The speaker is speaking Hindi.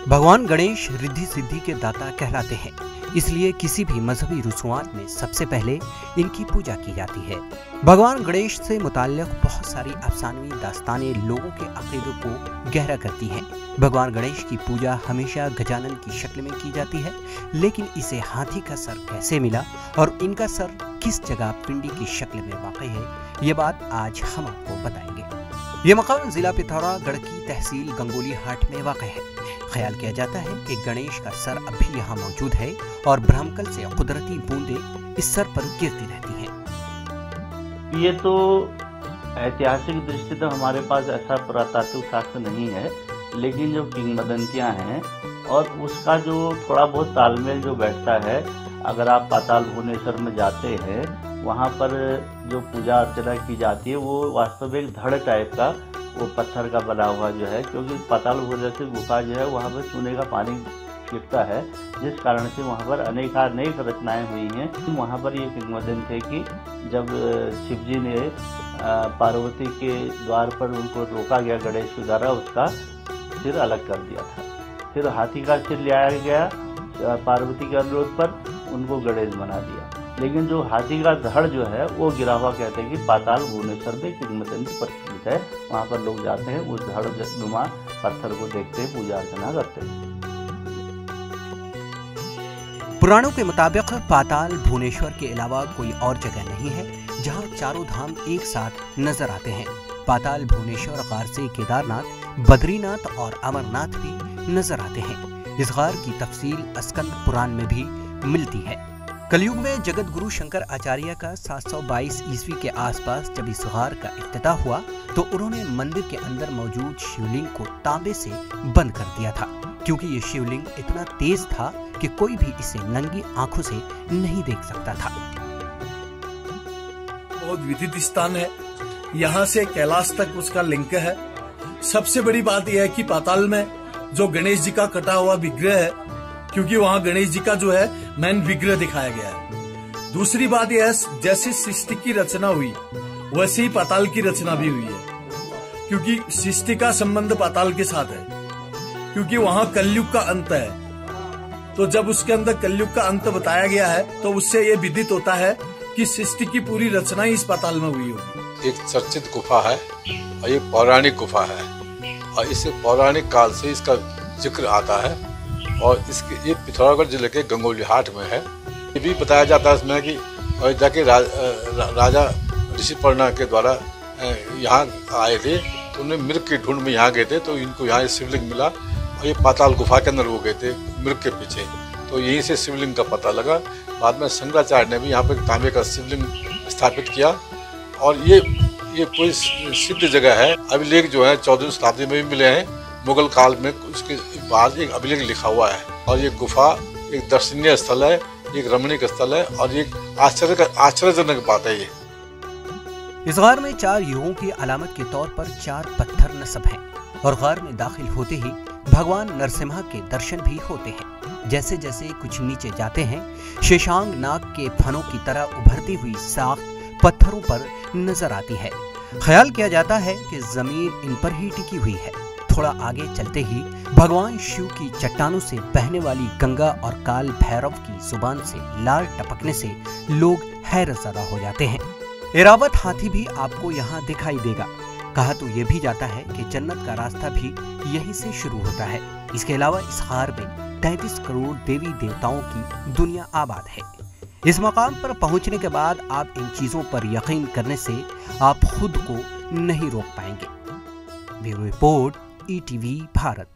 भगवान गणेश रिद्धि सिद्धि के दाता कहलाते हैं, इसलिए किसी भी मजहबी रसूमात में सबसे पहले इनकी पूजा की जाती है। भगवान गणेश से मुताल्लिक बहुत सारी अफसानवी दास्तानें लोगों के अकीदों को गहरा करती हैं। भगवान गणेश की पूजा हमेशा गजानन की शक्ल में की जाती है, लेकिन इसे हाथी का सर कैसे मिला और इनका सर किस जगह पिंडी की शक्ल में वाक़ई है, ये बात आज हम आपको बताएंगे। ये मकाम जिला पिथौरागढ़ की तहसील गंगोली हाट में वाक़ है। ख्याल किया जाता है कि गणेश का सर अब भी यहाँ मौजूद है और ब्रह्मकल से कुदरती बूंदें इस सर पर गिरती रहती हैं। ये तो ऐतिहासिक दृष्टि तो हमारे पास ऐसा पुरातात्विक साक्ष्य नहीं है, लेकिन जो किंवदंतियाँ हैं और उसका जो थोड़ा बहुत तालमेल जो बैठता है, अगर आप पाताल भुवनेश्वर में जाते हैं, वहाँ पर जो पूजा अर्चना की जाती है वो वास्तव में एक धड़ टाइप का वो पत्थर का बना हुआ जो है, क्योंकि पाताल भुवनेश्वर गुफा जो है वहाँ पर चूने का पानी छिड़कता है, जिस कारण से वहाँ पर अनेक रचनाएं हुई हैं। वहाँ पर ये किंवदंती है कि जब शिव जी ने पार्वती के द्वार पर उनको रोका गया गणेश के द्वारा, उसका सिर अलग कर दिया था। फिर हाथी का सिर ले आया गया पार्वती के अनुरोध पर, उनको गणेश बना दिया। लेकिन जो हाथी का धड़ जो है वो गिरा हुआ कहते हैं कि पाताल भुवनेश्वर में किंवदंती प्रचलित है। वहाँ पर लोग जाते हैं, उस धड़ नुमा पत्थर को देखते हैं, पूजा अर्चना करते हैं। पुराणों के मुताबिक पाताल भुवनेश्वर के अलावा कोई और जगह नहीं है जहाँ चारों धाम एक साथ नजर आते हैं। पाताल भुवनेश्वर गार से केदारनाथ, बद्रीनाथ और अमरनाथ भी नजर आते हैं। इस गार की तफसील स्कंद पुराण में भी मिलती है। कलयुग में जगत गुरु शंकर आचार्य का 722 ईस्वी के आसपास जब इस गार का इफ्तिताह हुआ तो उन्होंने मंदिर के अंदर मौजूद शिवलिंग को तांबे से बंद कर दिया था, क्योंकि ये शिवलिंग इतना तेज था कि कोई भी इसे नंगी आंखों से नहीं देख सकता था। बहुत विदित स्थान है, यहाँ से कैलाश तक उसका लिंक है। सबसे बड़ी बात यह है कि पाताल में जो गणेश जी का कटा हुआ विग्रह है, क्योंकि वहाँ गणेश जी का जो है मेन विग्रह दिखाया गया है। दूसरी बात यह है, जैसे सृष्टि की रचना हुई वैसे ही पाताल की रचना भी हुई है, क्योंकि सृष्टि का संबंध पाताल के साथ है, क्योंकि वहाँ कलयुग का अंत है। तो जब उसके अंदर कलयुग का अंत बताया गया है तो उससे ये विदित होता है कि सृष्टि की पूरी रचना ही इस पाताल में हुई होगी। एक चर्चित गुफा है और ये पौराणिक गुफा है और इसे पौराणिक काल से इसका जिक्र आता है और इसके ये पिथौरागढ़ जिले के गंगोली हाट में है। ये भी बताया जाता है इसमें कि अयोध्या के राजा ऋषिपर्णा के द्वारा यहाँ आए थे, तो उन्हें मृग की ढूंढ में यहाँ गए थे, तो इनको यहाँ शिवलिंग मिला और ये पाताल गुफा के अंदर वो गए थे मृग के पीछे, तो यहीं से शिवलिंग का पता लगा। बाद में शंकराचार्य ने भी यहाँ पर तांबे का शिवलिंग स्थापित किया और ये कोई सिद्ध जगह है। अभिलेख जो है 14वीं शताब्दी में भी मिले हैं, मुगल काल में उसके बाद एक अभिलेख लिखा हुआ है। और ये गुफा एक दर्शनीय स्थल है, एक रमणीक स्थल है और एक आश्चर्यजनक बात है। ये इस गार में 4 युगों की अलामत के तौर पर 4 पत्थर नस्ब हैं और गार में दाखिल होते ही भगवान नरसिम्हा के दर्शन भी होते हैं। जैसे जैसे कुछ नीचे जाते हैं, शेषांग नाग के फनों की तरह उभरती हुई साख पत्थरों पर नजर आती है। ख्याल किया जाता है कि जमीन इन पर ही टिकी हुई है। थोड़ा आगे चलते ही भगवान शिव की चट्टानों से बहने वाली गंगा और काल भैरव की जुबान से लाल टपकने से लोग हैरतज़दा हो जाते हैं। एरावत हाथी भी आपको यहाँ दिखाई देगा। कहा तो ये भी जाता है कि जन्नत का रास्ता भी यहीं से शुरू होता है। इसके अलावा इस गार में 33 करोड़ देवी देवताओं की दुनिया आबाद है। इस मकाम पर पहुंचने के बाद आप इन चीजों पर यकीन करने से आप खुद को नहीं रोक पाएंगे। Bureau report, ETV Bharat.